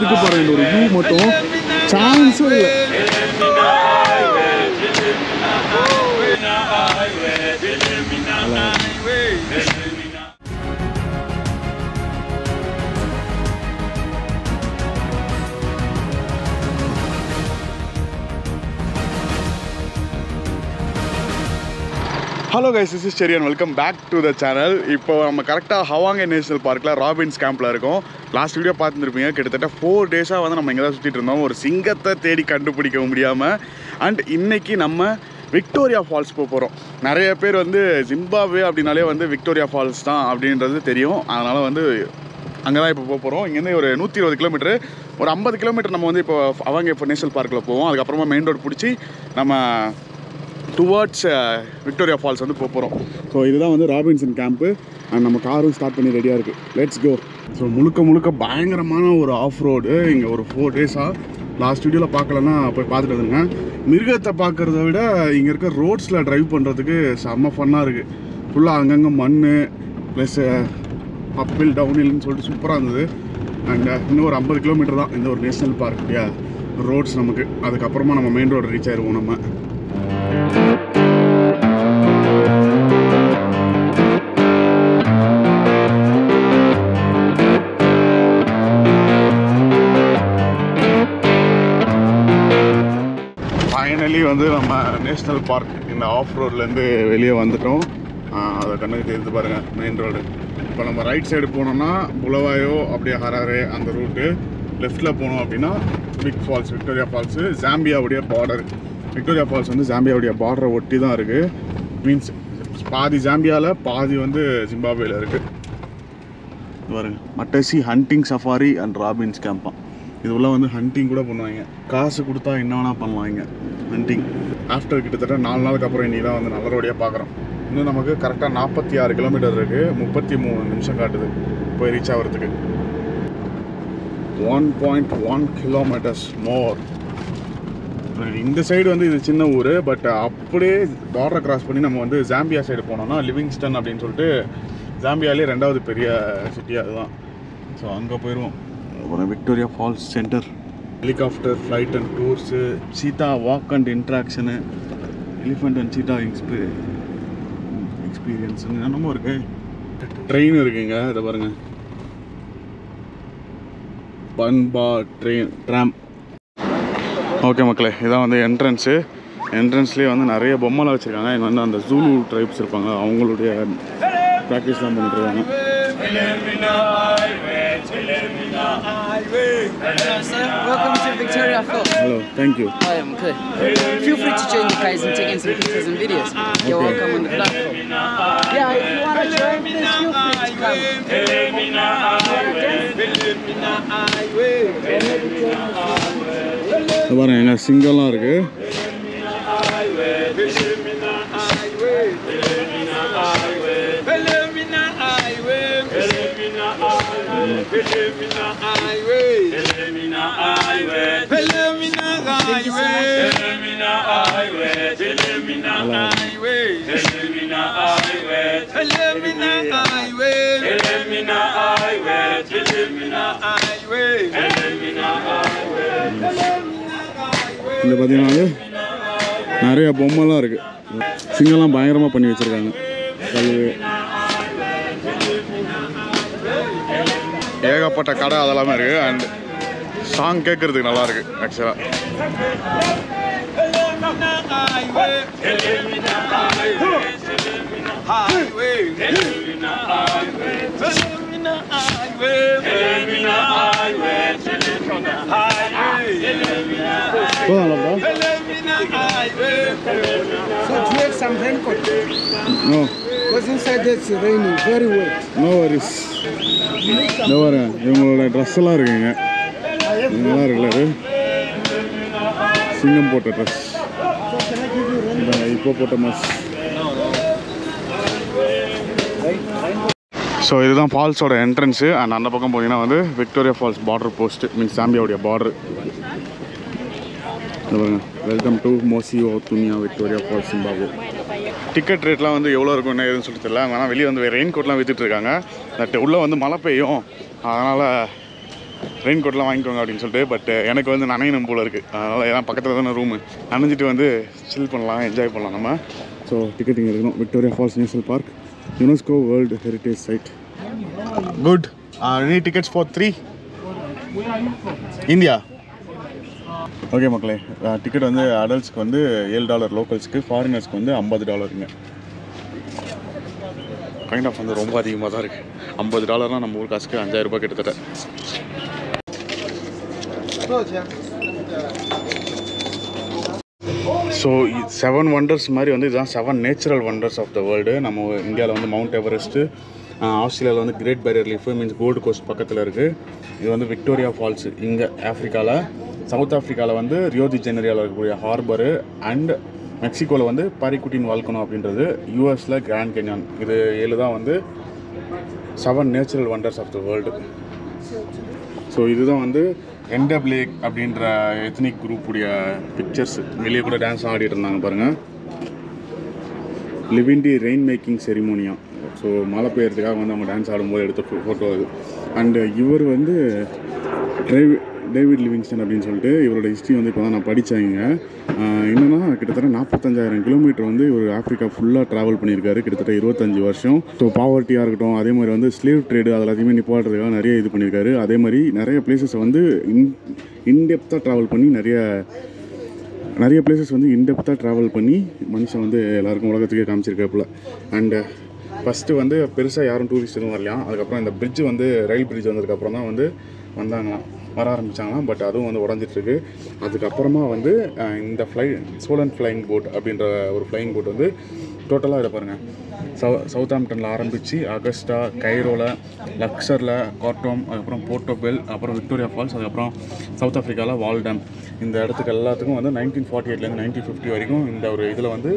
இருக்கு பாருங்க இந்த ஒரு வியூ மட்டும் சான்ஸே இல்லை. Hello guys, this is Cherian. Welcome back to the channel. இப்போ நம்ம கரெக்டாக ஹவாங்கே நேஷனல் பார்க்கில் ராபின்ஸ் கேம்பில் இருக்கோம். லாஸ்ட் வீடியோ பார்த்துருப்பீங்க. கிட்டத்தட்ட 4 டேஸாக வந்து நம்ம இங்கே தான் சுற்றிட்டு இருந்தோம். ஒரு சிங்கத்தை தேடி கண்டுபிடிக்க முடியாமல். அண்ட் இன்றைக்கி நம்ம விக்டோரியா ஃபால்ஸ் போக போகிறோம். நிறைய பேர் வந்து ஜிம்பாப்வே அப்படின்னாலே வந்து விக்டோரியா ஃபால்ஸ் தான் அப்படின்றது தெரியும். அதனால் வந்து அங்கே தான் இப்போ போக போகிறோம். இங்கேருந்து ஒரு 120 கிலோமீட்டரு, ஒரு 50 கிலோமீட்டர் நம்ம வந்து இப்போ ஹவாங்கே இப்போ நேஷனல் பார்க்கில் போவோம். அதுக்கப்புறமா மெயின் ரோடு பிடிச்சி நம்ம டுவர்ட்ஸ் விக்டோரியா ஃபால்ஸ் வந்து போக போகிறோம். ஸோ இதுதான் வந்து ராபின்சன் கேம்ப்பு. அண்ட் நம்ம காரும் ஸ்டார்ட் பண்ணி ரெடியாக இருக்குது. Let's go. ஸோ முழுக்க பயங்கரமான ஒரு ஆஃப் ரோடு இங்கே ஒரு 4 டேஸாக. லாஸ்ட் வீடியோவில் பார்க்கலன்னா போய் பார்த்துட்டு வந்துங்க. மிருகத்தை பார்க்குறத விட இங்கே இருக்க ரோட்ஸில் ட்ரைவ் பண்ணுறதுக்கு செம்ம ஃபன்னாக இருக்குது. ஃபுல்லாக அங்கங்கே மண் ப்ளஸ் அப்பில் டவுன்ஹில்னு சொல்லிட்டு சூப்பராக இருந்தது. அண்ட் இன்னும் ஒரு 50 கிலோமீட்டர் தான் இந்த ஒரு நேஷ்னல் பார்க் இல்லையா ரோட்ஸ் நமக்கு. அதுக்கப்புறமா நம்ம மெயின் ரோடு ரீச் ஆயிடுவோம். நம்ம ஃபைனலி வந்து நம்ம நேஷ்னல் பார்க் இந்த ஆஃப் ரோட்லேருந்து வெளியே வந்துட்டோம். அதை கண்ணுக்கு தெரிந்து பாருங்கள் மெயின் ரோடு. இப்போ நம்ம ரைட் சைடு போனோம்னா புலவாயோ அப்படியே ஹராரே அந்த ரூட்டு. லெஃப்ட்டில் போனோம் அப்படின்னா பிக் ஃபால்ஸ் விக்டோரியா ஃபால்ஸு. ஜாம்பியாவுடைய பார்டர். விக்டோரியா ஃபால்ஸ் வந்து ஜாம்பியாவுடைய பார்டரை ஒட்டி தான் இருக்குது. மீன்ஸ் பாதி ஜாம்பியாவில் பாதி வந்து ஜிம்பாப்வேல இருக்குது. பாருங்க, Matetsi hunting safari and Robins camp. இதுவெல்லாம் வந்து ஹண்டிங் கூட பண்ணுவாங்க. காசு கொடுத்தா என்ன வேணால் பண்ணலாங்க ஹண்டிங். ஆஃப்டர் கிட்டத்தட்ட 4 நாளுக்கு அப்புறம் இன்றைக்கி தான் வந்து நல்லபடியாக பார்க்குறோம். இன்னும் நமக்கு கரெக்டாக 46 கிலோமீட்டர் இருக்குது. 33 நிமிஷம் காட்டுது போய் ரீச் ஆகிறதுக்கு. 1.1 kilometers மோர். இந்த சைடு வந்து இது சின்ன ஊர். பட் அப்படியே பார்டரை கிராஸ் பண்ணி நம்ம வந்து ஜாம்பியா சைடு போனோம்னா லிவிங்ஸ்டன் அப்படின்னு சொல்லிட்டு ஜாம்பியாலே 2வது பெரிய சிட்டி அதுதான். ஸோ அங்கே போயிடுவோம். அப்புறம் Victoria falls centre, helicopter flight and tours, cheetah walk and interaction, elephant and cheetah எக்ஸ்பீரியன்ஸுன்னு என்னமோ இருக்குது. ட்ரெயின் இருக்குங்க, இதை பாருங்கள். பன்பா ட்ராம். ஓகே மக்களே, இதான் வந்து என்ட்ரன்ஸ்லேயே வந்து நிறைய பொம்மைலாம் வச்சுருக்காங்க. இங்கே வந்து அந்த ஜூலு ட்ரைப்ஸ் இருப்பாங்க, அவங்களுடைய ப்ராக்டிஸ் தான் பண்ணிட்டுருக்காங்க. Hello sir, welcome to Victoria Falls. Hello, thank you. Hi, I'm good. Feel free to join the guys in taking some pictures and videos. You're welcome on the platform. Yeah, if you want to join, please feel free to come. பாருங்க, எங்கள் சிங்கம்லாம் இருக்குது. இதில் பார்த்தீங்கன்னா நிறைய பொம்மைலாம் இருக்குது. சிங்கம்லாம் பயங்கரமாக பண்ணி வச்சுருக்காங்க. கல்வி ஏகப்பட்ட கடை அதெல்லாமே இருக்குது. அண்ட் சாங் கேட்குறதுக்கு நல்லாயிருக்கு ஆக்சுவலாக. So do you have some raincoat? No. Because inside it's raining, very wet. No worries. இந்த பாருங்க, இவங்களோட ட்ரெஸ் எல்லாம் இருக்குங்க. நல்லா இருக்குல்ல இது? சிங்கம் போட்ட ட்ரெஸ். இப்போ போட்ட மாஸ். ஸோ இதுதான் ஃபால்ஸோட என்ட்ரன்ஸு. அண்ட் அந்த பக்கம் போனீங்கன்னா வந்து Victoria falls border post, means ஜாம்பியாவுடைய பார்டர். Welcome to Mosi oa Tunya Victoria falls Zimbabwe. Ticket ரேட்லாம் வந்து எவ்வளோ இருக்கும் என்ன ஏதுன்னு சொல்லி தெரியல. ஆனால் வெளியே வந்து ரெயின் கோட்லாம் விற்றுட்ருக்காங்க. பட் உள்ளே வந்து மழை பெய்யும், அதனால் ரெயின் கோட்லாம் வாங்கிக்கோங்க அப்படின்னு சொல்லிட்டு. பட் எனக்கு வந்து நனையணும் போல் இருக்குது. அதனால் ஏன்னா பக்கத்தில் தானே ரூமு, நனைஞ்சிட்டு வந்து சில் பண்ணலாம், என்ஜாய் பண்ணலாம் நம்ம. ஸோ டிக்கெட் இங்கே இருக்கணும். Victoria Falls National Park, UNESCO World Heritage Site. Good. Any tickets for 3 India? Okay மக்களே, டிக்கெட் வந்து அடல்ட்ஸ்க்கு வந்து $7, லோக்கல்ஸ்க்கு, ஃபாரினர்ஸ்க்கு வந்து $50. கைண்ட் ஆஃப் வந்து ரொம்ப அதிகமாக தான் இருக்குது. $50 நம்ம ஊர் காசுக்கு 5000 ரூபாய் கிட்டத்தட்ட. ஸோ 7 வண்டர்ஸ் மாதிரி வந்து இதுதான் 7 natural wonders of the world. நம்ம இந்தியாவில் வந்து மவுண்ட் எவரெஸ்ட்டு, ஆஸ்திரேலியாவில் வந்து Great Barrier Reef means Gold Coast பக்கத்தில் இருக்குது. இது வந்து விக்டோரியா ஃபால்ஸு இங்கே ஆஃப்ரிக்காவில். சவுத் ஆஃப்ரிக்காவில் வந்து ரியோ தி ஜெனரியாவில் இருக்கக்கூடிய ஹார்பரு, அண்ட் மெக்சிகோவில் வந்து பாரிக்குட்டின் வால்கனோ அப்படின்றது, யூஎஸில் கிராண்ட் கேன்யான். இது 7 தான் வந்து 7 natural wonders of the world. So இதுதான் வந்து NWA அப்படின்ற எத்னிக் குரூப்புடைய பிக்சர்ஸ். வெளியே கூட டான்ஸ் ஆடிட்டு இருந்தாங்க பாருங்கள். லிவிண்டி ரெயின் மேக்கிங் செரிமோனியா. ஸோ மழை பெய்யறதுக்காக வந்து அவங்க டான்ஸ் ஆடும்போது எடுத்த ஃபோட்டோ அது. அண்டு இவர் வந்து டேவிட் லிவிங்ஸ்டன் அப்படின்னு சொல்லிட்டு இவரோட ஹிஸ்ட்ரி வந்து இப்போ தான் நான் படித்தேங்க. என்னென்னா கிட்டத்தட்ட 45,000 கிலோமீட்டர் வந்து இவர் ஆஃப்ரிக்கா ஃபுல்லாக ட்ராவல் பண்ணியிருக்காரு, கிட்டத்தட்ட 25 வருஷம். ஸோ பாவர்ட்டியாக இருக்கட்டும், அதே மாதிரி வந்து ஸ்லேவ் ட்ரேடு அது எல்லாத்தையுமே நிப்பாட்டுறதுக்காக நிறைய இது பண்ணியிருக்காரு. அதே மாதிரி நிறைய பிளேசஸை வந்து இன்டெப்த்தாக ட்ராவல் பண்ணி நிறைய பிளேசஸ் வந்து இன்டெப்த்தாக ட்ராவல் பண்ணி மனுஷன் வந்து எல்லாருக்கும் உலகத்துக்கே காமிச்சிருக்காப்புல. அண்டு ஃபஸ்ட்டு வந்து பெருசாக யாரும் டூரிஸ்ட் எதுவும் வரலையாம். அதுக்கப்புறம் இந்த பிரிட்ஜ் வந்து ரயில் பிரிட்ஜ் வந்ததுக்கப்புறம் தான் வந்து வர ஆரம்பித்தாங்களாம். பட் அதுவும் வந்து உடஞ்சிட்ருக்கு. அதுக்கப்புறமா வந்து இந்த சோலன் ஃப்ளைங் போட் அப்படின்ற ஒரு ஃப்ளைங் போட் வந்து டோட்டலாக இதை பாருங்கள், சவுத்தாம்ப்டனில் ஆரம்பித்து அகஸ்டா, கைரோவில், லக்ஸரில், கார்ட்டோம், அதுக்கப்புறம் போர்ட்டோபெல், அப்புறம் விக்டோரியா ஃபால்ஸ், அதுக்கப்புறம் சவுத் ஆஃப்ரிக்காவில் வால்டாம். இந்த இடத்துக்கு எல்லாத்துக்கும் வந்து 1948லேருந்து 1950 வரைக்கும் இந்த ஒரு இதில் வந்து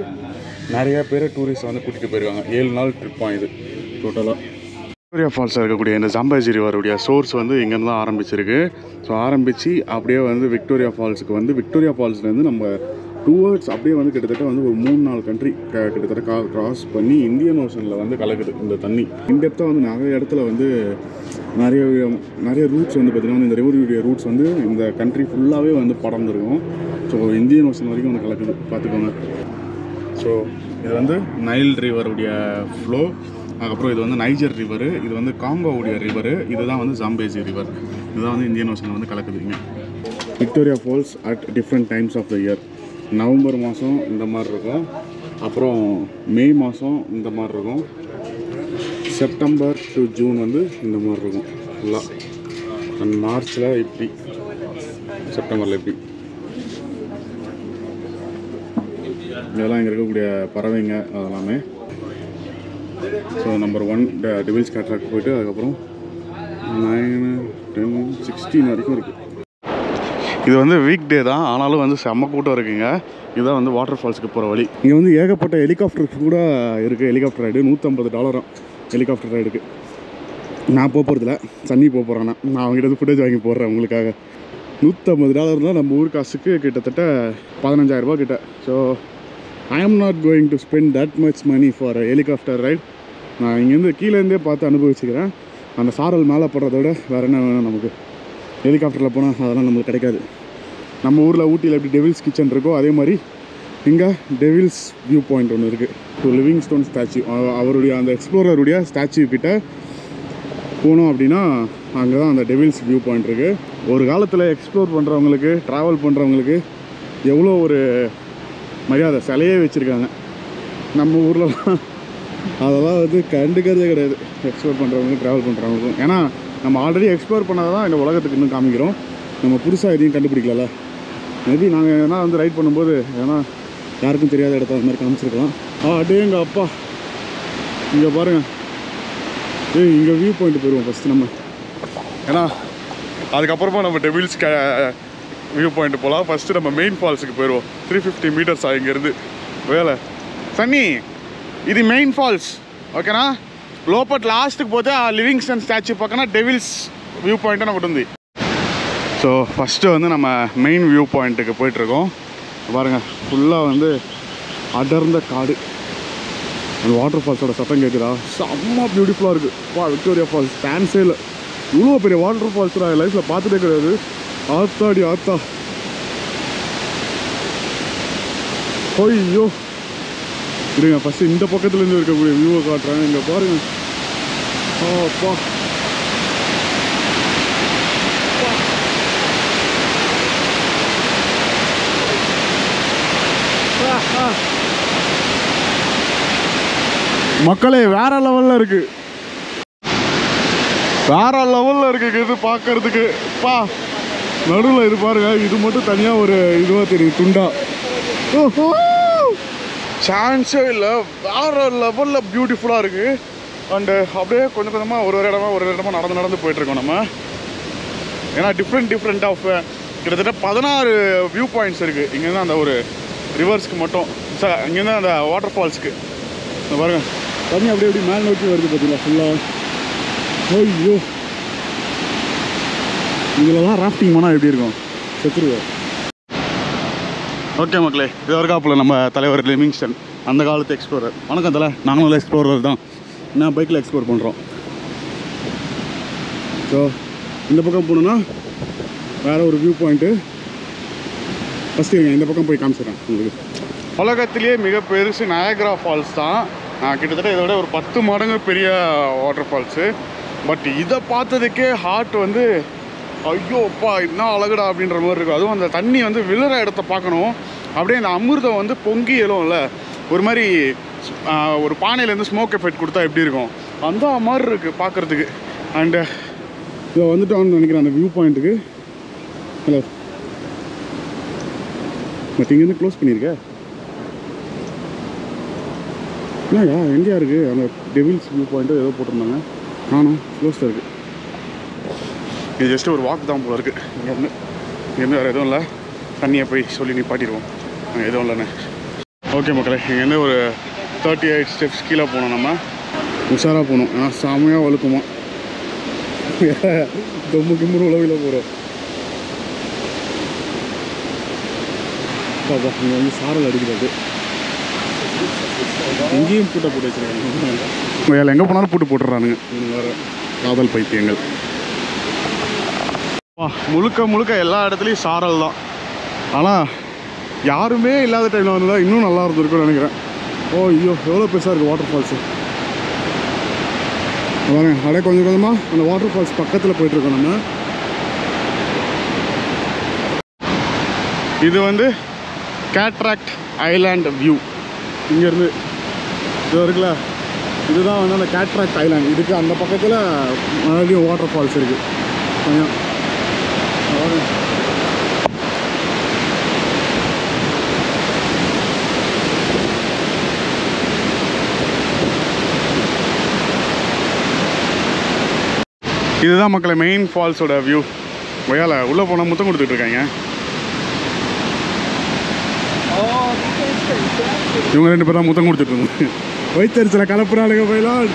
நிறைய பேர் டூரிஸ்ட் வந்து கூட்டிகிட்டு போயிருக்காங்க. 7 நாள் ட்ரிப்பாக இது டோட்டலாக. விக்டோரியா ஃபால்ஸில் இருக்கக்கூடிய இந்த ஜாம்பேசி ரிவருடைய சோர்ஸ் வந்து இங்கேருந்து தான் ஆரம்பிச்சிருக்கு. ஸோ ஆரம்பித்து அப்படியே வந்து விக்டோரியா ஃபால்ஸுக்கு வந்து விக்டோரியா ஃபால்ஸ்லேருந்து நம்ம டூவர்ட்ஸ் அப்படியே வந்து கிட்டத்தட்ட வந்து ஒரு 3-4 கண்ட்ரி கிட்டத்தட்ட கிராஸ் பண்ணி இந்தியன் ஓஷனில் வந்து கலக்குது இந்த தண்ணி. இன்டெப்த்தாக வந்து நிறைய இடத்துல வந்து நிறைய ரூட்ஸ் வந்து பார்த்திங்கன்னா இந்த ரிவருடைய ரூட்ஸ் வந்து இந்த கண்ட்ரி ஃபுல்லாகவே வந்து படர்ந்துருக்கும். ஸோ இந்தியன் ஓஷன் வரைக்கும் வந்து கலக்குது, பார்த்துக்கோங்க. ஸோ இது வந்து நைல் ரிவருடைய ஃப்ளோ. அதுக்கப்புறம் இது வந்து நைஜர் ரிவரு, இது வந்து காங்கோவுடைய ரிவரு, இதுதான் வந்து ஜாம்பேசி ரிவர். இதுதான் வந்து இந்தியன் ஓஷனில் வந்து கலக்குதுங்க. Victoria falls at different times of the year. November மாதம் இந்த மாதிரி இருக்கும், அப்புறம் மே மாதம் இந்த மாதிரி இருக்கும், செப்டம்பர் டு ஜூன் வந்து இந்த மாதிரி இருக்கும் ஃபுல்லாக. அண்ட் மார்ச்சில் இப்படி, செப்டம்பரில் இப்படி. இதெல்லாம் இங்கே இருக்கக்கூடிய பறவைங்க அதெல்லாமே. ஸோ நம்பர் 1 டெவில்ஸ் கேட்ராக்ட் போய்ட்டு அதுக்கப்புறம் 9, 10, 16 வரைக்கும் இருக்குது. இது வந்து வீக் டே தான், ஆனாலும் வந்து செம்ம கூட்டம் இருக்குங்க. இதுதான் வந்து வாட்டர் ஃபால்ஸுக்கு போகிற வழி. இங்கே வந்து ஏகப்பட்ட ஹெலிகாப்டர் கூட இருக்குது. ஹெலிகாப்டர் ரைடு $150 ஹெலிகாப்டர் ரைடுக்கு. நான் போகிறதில்ல, சன்னி போகிறேன்னா நான் அவங்ககிட்ட வந்து ஃபுட்டேஜ் வாங்கி போடுறேன் உங்களுக்காக. $150 நம்ம ஊர் காசுக்கு கிட்டத்தட்ட 15,000 ரூபா கிட்ட. So I am not going to spend that much money for a helicopter ride. நான் இங்கேருந்து கீழேருந்தே பார்த்து அனுபவிச்சுக்கிறேன். அந்த சாரல் மேலே போடுறத விட வேறு என்ன வேணும் நமக்கு? ஹெலிகாப்டரில் போனால் அதெல்லாம் நம்மளுக்கு கிடைக்காது. நம்ம ஊரில் ஊட்டியில் எப்படி டெவில்ஸ் கிச்சன் இருக்கோ அதே மாதிரி இங்கே டெவில்ஸ் வியூ பாயிண்ட் ஒன்று இருக்குது. ஸோ லிவிங் ஸ்டோன் ஸ்டாச்சு, அவருடைய அந்த எக்ஸ்ப்ளோரருடைய ஸ்டாச்சு கிட்ட போனோம் அப்படின்னா அங்கே தான் அந்த டெவில்ஸ் வியூ பாயிண்ட் இருக்குது. ஒரு காலத்தில் எக்ஸ்ப்ளோர் பண்ணுறவங்களுக்கு, ட்ராவல் பண்ணுறவங்களுக்கு எவ்வளோ ஒரு மரியாதை, சிலையே வச்சுருக்காங்க. நம்ம ஊர்லலாம் அதெல்லாம் வந்து கண்டுக்கிறதே கிடையாது, எக்ஸ்ப்ளோர் பண்ணுறவங்களுக்கும் ட்ராவல் பண்ணுறவங்களுக்கும். ஏன்னா நம்ம ஆல்ரெடி எக்ஸ்ப்ளோர் பண்ணால் தான் இந்த உலகத்துக்கு இன்னும் காமிக்கிறோம். நம்ம புதுசாக எதையும் கண்டுபிடிக்கல. மேபி நாங்கள் எதனா வந்து ரைட் பண்ணும்போது ஏன்னா யாருக்கும் தெரியாத இடத்த அந்த மாதிரி காமிச்சிருக்கலாம். அப்படியே எங்கள் அப்பா இங்கே பாருங்கள், இங்கே வியூ பாயிண்ட் போயிடுவோம் ஃபஸ்ட்டு நம்ம. ஏன்னா அதுக்கப்புறமா நம்ம டெவில்ஸ் வியூ பாயிண்ட் போகலாம். ஃபஸ்ட்டு நம்ம மெயின் ஃபால்ஸுக்கு போயிடுவோம். 350 மீட்டர்ஸ் இங்கேருந்து வேலை சன்னி. ఇది మెయిన్ ఫాల్స్, ఓకేనా? లోపల లాస్ట్కి పోతే ఆ లివింగ్స్టన్ స్టాచ్యూ పక్కన డెవిల్స్ వ్యూ పాయింట్ అని ఒకటి ఉంది. ஸோ ஃபஸ்ட்டு வந்து நம்ம மெயின் வியூ பாயிண்ட்டுக்கு போயிட்டுருக்கோம். பாருங்கள், ஃபுல்லாக வந்து அடர்ந்த காடு. அந்த வாட்டர் ஃபால்ஸோட சத்தம் கேட்குதா? செம்ம பியூட்டிஃபுல்லாக இருக்குது. விக்டோரியா ஃபால்ஸ் சான்ஸே இல்லை. இவ்வளோ பெரிய வாட்டர் ஃபால்ஸ் நான் லைஃப்பில் பார்த்துட்டே கிடையாது. ஆத்தாடி ஆத்தா, ஐயோ இருங்க ஃபஸ்ட்டு இந்த பக்கத்துலேருந்து இருக்கக்கூடிய வியூவை காட்டுறேன். இங்கே பாருங்க, அப்பா மக்களே வேற லெவலில் இருக்கு, வேற லெவலில் இருக்கு இது பார்க்கறதுக்கு. பா நடுவில் இது பாருங்க, இது மட்டும் தனியாக ஒரு இதுவாக தெரியும் துண்டா. ஓஹோ சான்ஸே இல்லை, வேற லெவலில் பியூட்டிஃபுல்லாக இருக்கு. அண்டு அப்படியே கொஞ்சம் கொஞ்சமாக ஒரு இடமா நடந்து போயிட்டுருக்கோம் நம்ம. ஏன்னா டிஃப்ரெண்ட் ஆஃப் கிட்டத்தட்ட 16 வியூ பாயிண்ட்ஸ் இருக்குது இங்கேருந்து அந்த ஒரு ரிவர்ஸ்க்கு மட்டும். சார் இங்கேருந்து அந்த வாட்டர் ஃபால்ஸ்க்கு பாருங்க, தண்ணி அப்படியே மேல் நோக்கி வருது பார்த்தீங்களா ஃபுல்லாக. ஐயோ இதிலலாம் ராஃப்டிங் பண்ணால் எப்படி இருக்கும், செத்துருவோம். ஓகே மக்களே, இது வரைக்காப்பில் நம்ம தலைவர் லிவிங்ஸ்டன், அந்த காலத்து எக்ஸ்ப்ளோரர். வணக்கம் தலை, நாங்களும் எக்ஸ்ப்ளோரர் தான், நான் பைக்கில் எக்ஸ்ப்ளோர் பண்ணுறோம். ஸோ இந்த பக்கம் போகணுன்னா வேறு ஒரு வியூ பாயிண்ட்டு. ஃபஸ்ட்டு இந்த பக்கம் போய் காமிச்சிடுறேன் உங்களுக்கு. உலகத்திலேயே மிக பெருசு நயாகரா ஃபால்ஸ் தான். கிட்டத்தட்ட இதோட ஒரு 10 மடங்கு பெரிய வாட்டர் ஃபால்ஸு. பட் இதை பார்த்ததுக்கே ஹார்ட் வந்து ஐயோ அப்பா என்ன அழகுடா அப்படின்ற மாதிரி இருக்கும். அதுவும் அந்த தண்ணி வந்து விழுற இடத்த பார்க்கணும். அப்படியே அந்த அமிர்தம் வந்து பொங்கி எழும்ல, ஒரு மாதிரி ஒரு பானையிலேருந்து ஸ்மோக் எஃபெக்ட் கொடுத்தா எப்படி இருக்கும் அந்த மாதிரி இருக்குது பார்க்குறதுக்கு. அண்டு இதை வந்துட்டோன்னு நினைக்கிறேன் அந்த வியூ பாயிண்ட்டுக்கு. ஹலோ பட் இங்கேருந்து க்ளோஸ் பண்ணியிருக்கேன். என்னடா எங்கேயா இருக்குது அந்த டெவில்ஸ் வியூ பாயிண்ட்டு ஏதோ போட்டிருந்தாங்க, நானும் க்ளோஸில் இருக்குது. இது ஜஸ்ட்டு ஒரு வாக் தான் போல இருக்குது. இங்கேருந்து வேறு எதுவும் இல்லை, தண்ணியை போய் சொல்லி நிப்பாட்டிடுவோம், அங்கே எதுவும் இல்லைன்னு. ஓகே மக்களே, இங்கேருந்து ஒரு 38 ஸ்டெப்ஸ் கீழே போகணும். நம்ம உஷாராக போகணும், ஏன்னா செமையாக வழுக்குமா, தொம்மு கிம்பு உழவில் போகிறோம். பாப்பா இங்கே வந்து சாரல் அடிக்கிறது, இங்கேயும் பூட்டை போட்டு வச்சுருக்காங்க. வேலை எங்கே போனாலும் பூட்டு போட்டுடுறானுங்க இவங்க வேறு காதல் பைத்தியங்கள். முழுக்க எல்லா இடத்துலையும் சாரல் தான். ஆனால் யாருமே இல்லாத டைமில் வந்து தான் இன்னும் நல்லா இருந்திருக்குன்னு நினைக்கிறேன். ஓ ஐயோ எவ்வளோ பெருசாக இருக்குது வாட்டர் ஃபால்ஸு. வாங்க அப்படியே கொஞ்சம் கொஞ்சமாக அந்த வாட்டர் ஃபால்ஸ் பக்கத்தில் போயிட்டுருக்கோம் நம்ம. இது வந்து கேட்ராக்ட் ஐலாண்ட் வியூ. இங்கேருந்து இது இருக்குல்ல, இதுதான் வந்து அந்த கேட்ராக்ட் ஐலாண்ட். இதுக்கு அந்த பக்கத்தில் மறுபடியும் வாட்டர் ஃபால்ஸ் இருக்குது கொஞ்சம். இதுதான் மக்களை மெயின் ஃபால்ஸோட வியூ. வயால உள்ளே போனால் முத்தம் கொடுத்துட்டு இருக்காங்க இவங்க 2 பேர் தான் முத்தம் கொடுத்துட்டு இருந்தாங்க. வயிற்றுல கலப்புறாளுங்க போயிலாம்.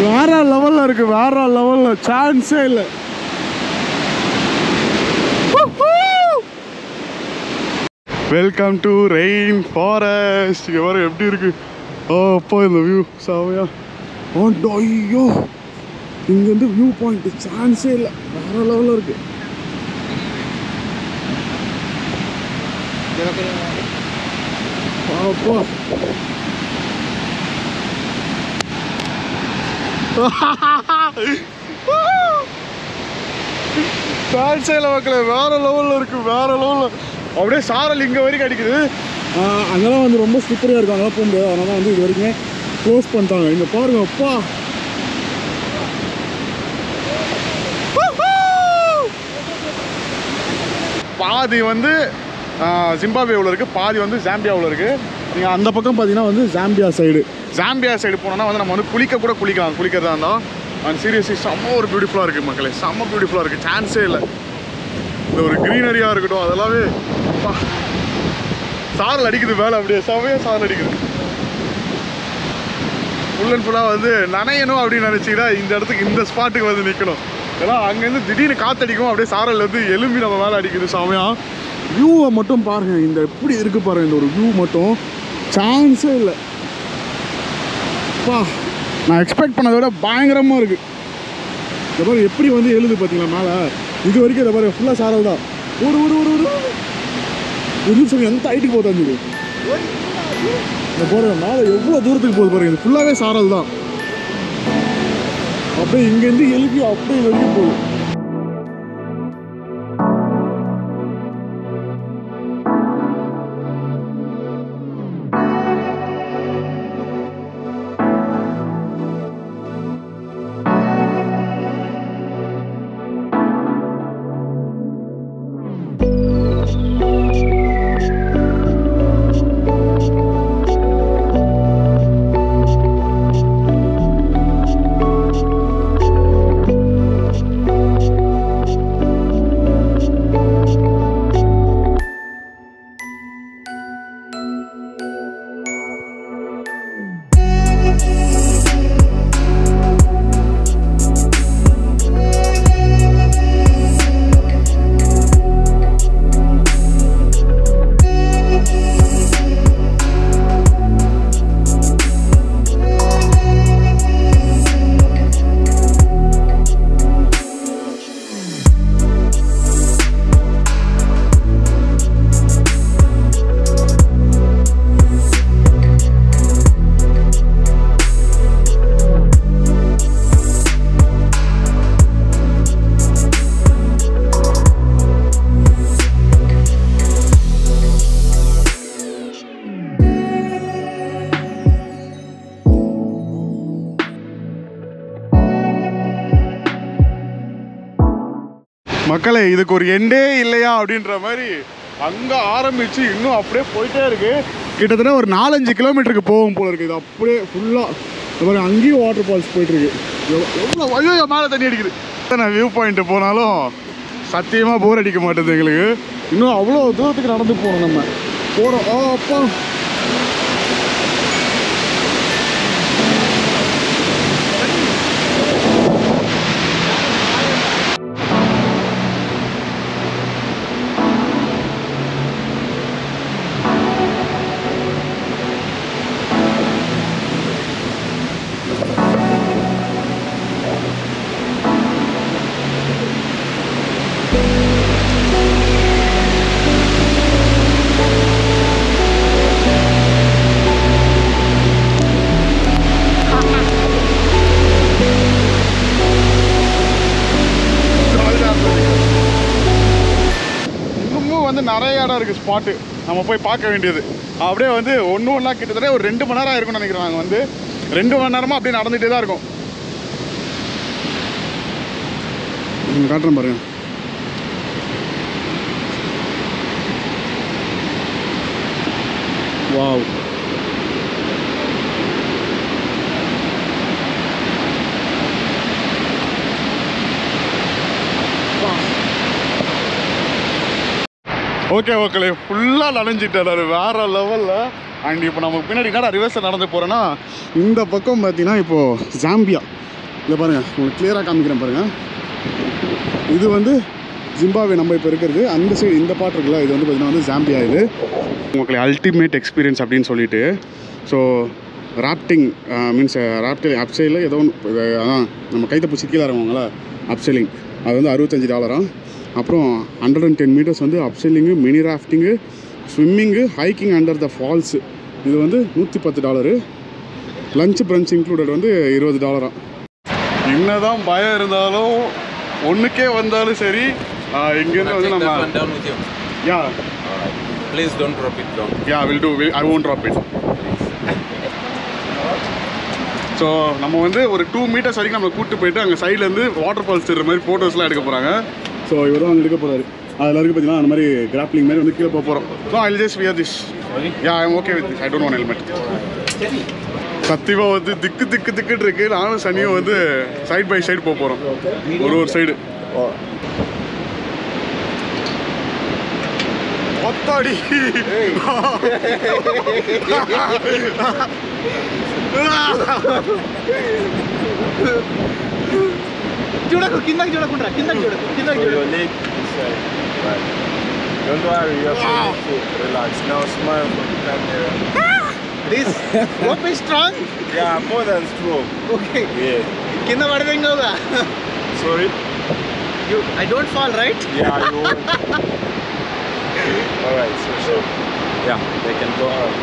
வேற லெவலில் இருக்குது, வேற லெவலில் சான்ஸே இல்லை. Welcome to rain forest. இங்கே வர எப்படி இருக்கு அப்பா இந்த வியூ சாவையா. ஐயோ இங்கேருந்து வியூ பாயிண்ட் சான்ஸே இல்லை, வேற லெவலில் இருக்கு. அப்பா சான்ஸே இல்லை மக்களே, வேற லெவலில் இருக்கு, வேற லெவலில். அப்படியே சாரல் இங்கே வரைக்கும் அடிக்குது. அங்கெல்லாம் வந்து ரொம்ப ஸ்லிப்பரியாக இருக்கும், அங்கெல்லாம் போக முடியாது. அதனால வந்து இது வரைக்கும் க்ளோஸ் பண்ணிட்டாங்க. இங்கே பாருங்க அப்பா, பாதி வந்து ஜிம்பாப்வேவில் இருக்குது, பாதி வந்து ஜாம்பியாவில் இருக்குது. நீங்கள் அந்த பக்கம் பார்த்தீங்கன்னா வந்து ஜாம்பியா சைடு போனோன்னா வந்து நம்ம வந்து குளிக்கலாம், குளிக்கிறதா இருந்தால். அண்ட் சீரியஸ்லி செம்ம ஒரு பியூட்டிஃபுல்லாக இருக்குது மக்களே, செம்ம பியூட்டிஃபுல்லாக இருக்குது, சான்ஸே இல்லை. இந்த ஒரு க்ரீனரியாக இருக்கட்டும், அதெல்லாமே சாரல் அடிக்குது மேலே, அப்படியே செமையாக சாரல் அடிக்குது. ஃபுல் அண்ட் ஃபுல்லாக வந்து நனையணும் அப்படின்னு நினச்சிங்கன்னா இந்த இடத்துக்கு இந்த ஸ்பாட்டுக்கு வந்து நிற்கணும். ஏன்னா அங்கேருந்து திடீர்னு காற்றடிக்கும், அப்படியே சாரல் வந்து எலும்பி நம்ம மேலே அடிக்குது செமையாக. வியூவை மட்டும் பாருங்கள், இந்த எப்படி இருக்குது பாருங்கள், இந்த ஒரு வியூ மட்டும் சான்ஸே இல்லை. பா, நான் எக்ஸ்பெக்ட் பண்ணதை விட பயங்கரமாக இருக்குது. இந்த மாதிரி எப்படி வந்து எழுது பார்த்தீங்களா மேலே, இது வரைக்கும் இந்த மாதிரி ஃபுல்லாக சாரல் தான். ஒரு ஒரு ஒரு ஒரு நிமிஷம் எந்த ஹைட்டுக்கு போதாது இந்த போகிற மேலே எவ்வளோ தூரத்துக்கு போகுது பாருங்க. இது ஃபுல்லாகவே சாரல் தான். அப்படியே இங்கேருந்து எழுப்பி அப்படியே இது வரைக்கும் போகுது. மக்களே, இதுக்கு ஒரு எண்டே இல்லையா அப்படின்ற மாதிரி அங்கே ஆரம்பித்து இன்னும் அப்படியே போயிட்டே இருக்குது. கிட்டத்தட்ட ஒரு 4-5 கிலோமீட்டருக்கு போகும் போல இருக்குது. இது அப்படியே ஃபுல்லாக இந்த மாதிரி அங்கேயும் வாட்டர் ஃபால்ஸ் போயிட்டுருக்கு. எவ்வளோ வழியோ மேலே தண்ணி அடிக்குது. நான் வியூ பாயிண்ட்டு போனாலும் சத்தியமாக போர் அடிக்க மாட்டேது எங்களுக்கு. இன்னும் அவ்வளோ தூரத்துக்கு நடந்து போகணும் நம்ம போகிறோம். அப்பா, நிறைய இடம் இருக்குது ஸ்பாட்டு நம்ம போய் பார்க்க வேண்டியது. அப்படியே வந்து ஒன்று ஒன்றா கிட்டத்தட்ட ஒரு 2 மணி நேரம் ஆயிருக்கும்னு நினைக்கிறேன். நாங்கள் வந்து 2 மணி நேரமாக அப்படியே நடந்துகிட்டே தான் இருக்கும். காட்டுறேன் பாருங்க. வாவ், ஓகே ஓகே, ஃபுல்லாக நனைஞ்சிட்டார் வேறு லெவலில். அண்ட் இப்போ நமக்கு பின்னாடி என்னடா ரிவர்ஸில் நடந்து போகிறேன்னா, இந்த பக்கம் பார்த்தீங்கன்னா இப்போது ஜாம்பியா. இதை பாருங்கள், உங்களுக்கு கிளியராக காமிக்கிறேன் பாருங்கள். இது வந்து ஜிம்பாப்வே நம்ம இப்போ இருக்கிறது. அந்த சைடு இந்த பாட்டு இருக்குல்ல, இது வந்து பார்த்தீங்கன்னா வந்து ஜாம்பியா. இது உங்களுக்கு அல்டிமேட் எக்ஸ்பீரியன்ஸ் அப்படின்னு சொல்லிட்டு. ஸோ ராப்டிங் மீன்ஸ் ராப்டிங் அப்சைடில் ஏதோ ஒன்று, அதான் நம்ம கைத்தை பிடிச்சி கீழே இறங்குவாங்களா அப்சைலிங், அது வந்து $65. அப்புறம் 110 மீட்டர்ஸ் வந்து abseiling, mini rafting, swimming, hiking under the falls. இது வந்து $110. லஞ்ச் பிரஞ்ச் இன்க்ளூடட் வந்து $20. என்ன தான் பயம் இருந்தாலும் ஒன்றுக்கே வந்தாலும் சரி, இங்கேருந்து வந்து நம்ம யா Please don't drop it down. Yeah, we'll do. I won't drop it. So நம்ம வந்து ஒரு 2 மீட்டர்ஸ் வரைக்கும் நம்ம கூப்பிட்டு போயிட்டு அங்கே சைட்லேருந்து வாட்டர் ஃபால்ஸ் தருற மாதிரி ஃபோட்டோஸ்லாம் எடுக்க போகிறாங்க. ஸோ இவர் தான் வந்து எடுக்க போகிறாரு. அதில் இருக்குது பார்த்தீங்கன்னா அந்த மாதிரி கிராப்லிங் மாதிரி வந்து கீழே போக போகிறோம். So I just wear this. Yeah, I am okay with this. I don't want helmet. சத்தியமாக வந்து திக்குன்னு இருக்கு. நானும் சனியும் வந்து சைட் பை சைடு போக போகிறோம், ஒரு சைடு. ஒத்தாடி చూడకు కిందకి చూడకుండా కిందకి చూడు Your leg inside. Right. Don't worry, you're feeling fit. Relax. Now smile for the camera. This rope is strong. Yeah, more than strong. Okay. Yeah. కింద పడదేంగా. Sorry? I don't fall, right? Yeah, you won't. Alright, so sure. Yeah, they can go out.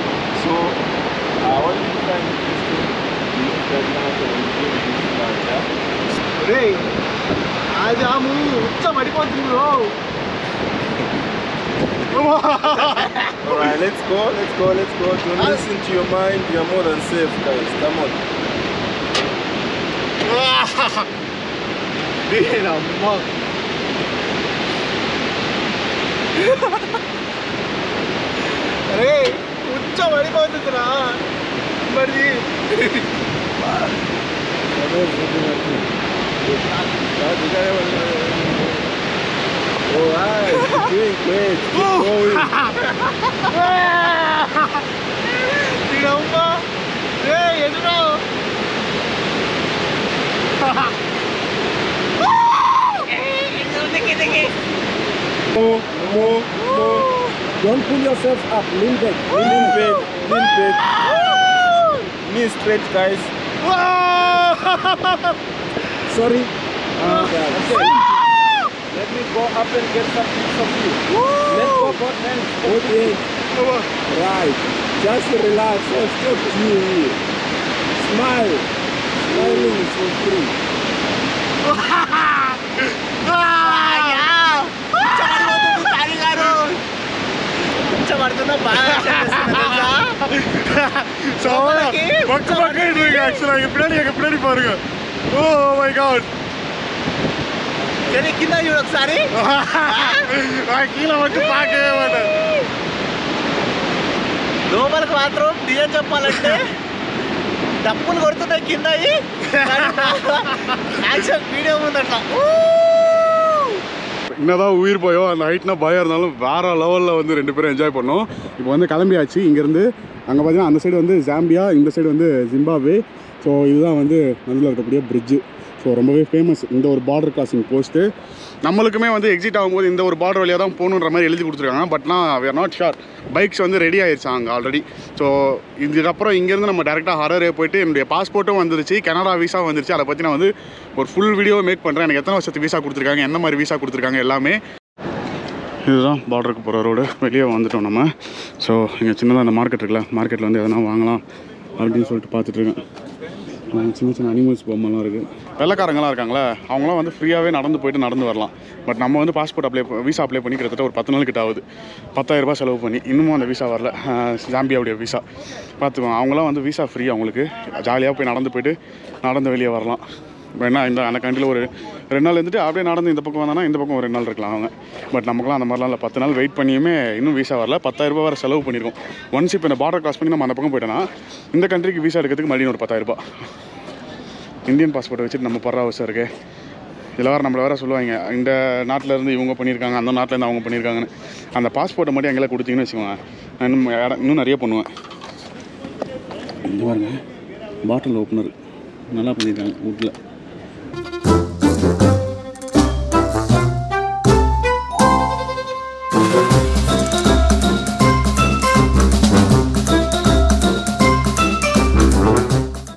So, what do you find interesting? Right now, so we do this part, yeah? రే ఆ జాము ఉచ్చ పడిపోతుంది bro. Alright, let's go. Don't listen to your mind. You're more than safe, guys. Come on. నేనమ్మా అరే ఉచ్చ పడిపోతుందిరా మరి. Alright, you're doing great. Keep going. నేనమ్మా రే ఎదురా. More. Don't pull yourself up. Lean back. Lean back. Knees straight, guys. Sorry. Okay. Let me go up and get some pics of you. Let's go both hands. Okay. Right. Just relax. Let's talk to you here. Smile. Smiling is for free. పడుతుందా బాగా ఎప్పుడని పారుగా. Oh my God. కింద చూడు ఒకసారి. కీలో వచ్చి పాకే లోపలికి మాత్రం నిజం చెప్పాలంటే డప్పులు కొడుతున్నాయి కింద. యాక్షన్ వీడియో ఉందట్లా. என்னதான் உயிர் போயோ அந்த ஹைட்னா பயம் இருந்தாலும் வேறு லெவலில் வந்து 2 பேரும் என்ஜாய் பண்ணோம். இப்போ வந்து கிளம்பியாச்சு இங்கேருந்து. அங்கே பார்த்தீங்கன்னா அந்த சைடு வந்து ஜாம்பியா, இந்த சைடு வந்து ஜிம்பாப்வே. ஸோ இதுதான் வந்து நடுவில் இருக்கக்கூடிய பிரிட்ஜு. ஸோ ரொம்பவே ஃபேமஸ் இந்த ஒரு பார்டர் கிராசிங் போஸ்ட்டு. நம்மளுக்குமே வந்து எக்ஸிட் ஆகும்போது இந்த ஒரு பார்டர் வழியாக தான் போகணுன்ற மாதிரி எழுதி கொடுத்துருக்காங்க. பட்னா we are not sure. Bikes வந்து ரெடி ஆயிடுச்சு அங்கே ஆல்ரெடி. ஸோ இதுக்கப்புறம் இங்கேருந்து நம்ம டேரெக்டாக ஹரரே போயிட்டு என்னுடைய பாஸ்போர்ட்டும் வந்துருச்சு, கனடா வீசா வந்துருச்சு. அதை பற்றி நான் வந்து ஒரு ஃபுல் வீடியோ மேக் பண்ணுறேன். எனக்கு எத்தனை வருஷத்துக்கு வீசா கொடுத்துருக்காங்க, என்ன மாதிரி வீசா கொடுத்துருக்காங்க எல்லாமே. இதுதான் பார்டருக்கு போகிற ரோடு. வெளியே வந்துட்டோம் நம்ம. ஸோ இங்கே சின்னதாக அந்த மார்க்கெட் இருக்குல்ல, மார்க்கெட்டில் வந்து எதனா வாங்கலாம் அப்படின்னு சொல்லிட்டு பார்த்துட்ருக்கேன். சின்ன சின்ன அனிமல்ஸ் பொம்மைலாம் இருக்குது. வெள்ளைக்காரங்களாம் இருக்காங்களே, அவங்களாம் வந்து ஃப்ரீயாகவே நடந்து போயிட்டு நடந்து வரலாம். பட் நம்ம வந்து பாஸ்போர்ட் வீசா அப்ளை பண்ணி கிட்டத்தட்ட ஒரு 10 நாள் கிட்ட ஆகுது. 10,000 ரூபாய் செலவு பண்ணி இன்னமும் அந்த வீசா வரல. ஜாம்பியாவுடைய வீசா பார்த்துக்கோங்க. அவங்களாம் வந்து வீசா ஃப்ரீ. அவங்களுக்கு ஜாலியாக போய் நடந்து போயிட்டு நடந்து வெளியே வரலாம். வேணா இந்த அந்த கண்ட்ரியில் ஒரு 2 நாள் இருந்துட்டு அப்படியே நடந்து இந்த பக்கம் வந்தானா இந்த பக்கம் ஒரு 2 நாள் இருக்கலாம் அவங்க. பட் நமக்குலாம் அந்த மாதிரிலாம் இல்லை. 10 நாள் வெயிட் பண்ணியுமே இன்னும் வீசா வரல. 10,000 ரூபாய் வர செலவு பண்ணியிருக்கோம். ஒன்ஸ் இப்போ இந்த பார்டர் கிராஸ் பண்ணி நம்ம அந்த பக்கம் போயிட்டோன்னா இந்த கண்ட்ரிக்கு வீசா எடுக்கிறதுக்கு மறுபடியும் ஒரு 10,000 ரூபாய். இந்தியன் பாஸ்போர்ட்டை வச்சுட்டு நம்ம படுற அவசியம் இருக்குது. இதில் வேறு நம்மளை வேறு சொல்லுவாங்க, இந்த நாட்டிலேருந்து இவங்க பண்ணியிருக்காங்க, அந்த நாட்டிலேருந்து அவங்க பண்ணியிருக்காங்கன்னு. அந்த பாஸ்போர்ட்டை மட்டும் எங்கெல்லாம் கொடுத்தீங்கன்னு வச்சுக்கோங்க, நான் இன்னும் நிறைய பண்ணுவேன். இந்த பாருங்க பாட்டில் ஓப்பனர் நல்லா பண்ணியிருக்காங்க வீட்டில்.